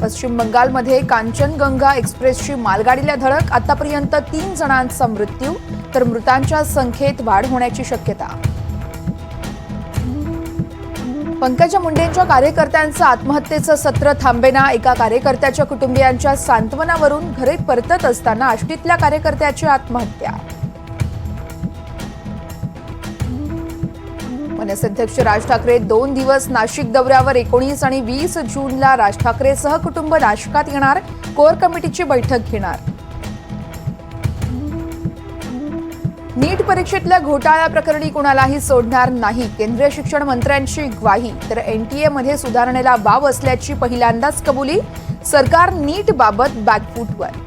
पश्चिम बंगालमध्ये कांचनगंगा एक्सप्रेसची मालगाडीला धडक, आतापर्यंत 3 जणांचा मृत्यू तर मृतांच्या संख्येत वाढ होण्याची शक्यता. पंकजा मुंडेंच्या कार्यकर्त्यांचं आत्महत्येचं सत्र थांबेना. एका कार्यकर्त्याच्या कुटुंबियांच्या सांत्वनावरून घरी परतत असताना आष्टीतल्या कार्यकर्त्याची आत्महत्या. मनसे अध्यक्ष राज ठाकरे 2 दिवस नाशिक दौऱ्यावर. 19 आणि 20 जूनला राज ठाकरे सहकुटुंब नाशिकात येणार. कोर कमिटीची बैठक घेणार. नीट परीक्षेतल्या घोटाळ्या प्रकरणी कुणालाही सोडणार नाही, केंद्रीय शिक्षण मंत्र्यांची ग्वाही. तर एनटीए मध्ये सुधारणेला वाव असल्याची पहिल्यांदाच कबुली. सरकार नीट बाबत बॅकफूटवर.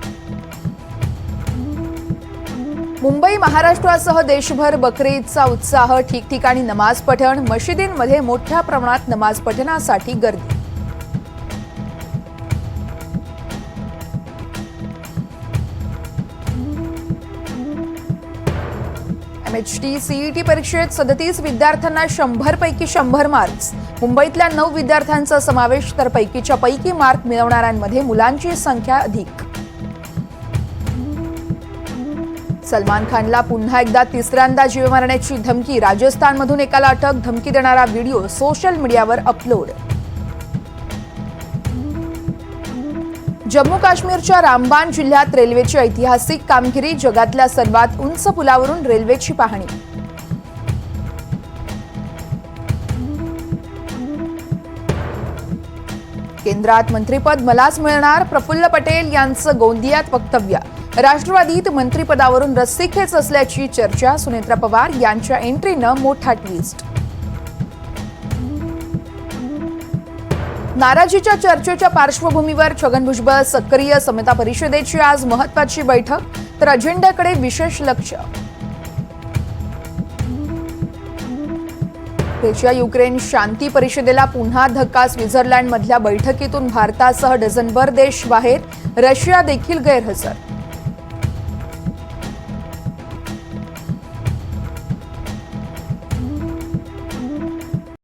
मुंबई महाराष्ट्रासह देशभर बकरी ईदचा उत्साह. ठिकठिकाणी नमाज पठण. मशिदींमध्ये मोठ्या प्रमाणात नमाज पठणासाठी गर्दी. MHT CET परीक्षेत 37 विद्यार्थ्यांना 100 पैकी 100 मार्क्स. मुंबईतल्या 9 विद्यार्थ्यांचा समावेश. तर पैकीच्या पैकी मार्क मिळवणाऱ्यांमध्ये मुलांची संख्या अधिक. सलमान खानला पुन्हा एकदा तिसऱ्यांदा जीव मारण्याची धमकी. राजस्थानमधून एकाला अटक. धमकी देणारा व्हिडिओ सोशल मीडियावर अपलोड. जम्मू काश्मीरच्या रामबान जिल्ह्यात रेल्वेची ऐतिहासिक कामगिरी. जगातल्या सर्वात उंच पुलावरून रेल्वेची पाहणी. केंद्रात मंत्रिपद मलाच मिळणार. प्रफुल्ल पटेल यांचं गोंदियात वक्तव्य. राष्ट्रवादीत मंत्रिपदावरून रस्सीखेच असल्याची चर्चा. सुनेत्रा पवार यांच्या एंट्रीनं मोठा ट्विस्ट. नाराजीच्या चर्चेच्या पार्श्वभूमीवर छगन भुजबळ सक्रिय. समता परिषदेची आज महत्त्वाची बैठक. तर अजेंड्याकडे विशेष लक्ष. रशिया युक्रेन शांती परिषदेला पुन्हा धक्का. स्वित्झर्लंडमधल्या बैठकीतून भारतासह डझनभर देश बाहेर. रशिया देखील गैरहजर.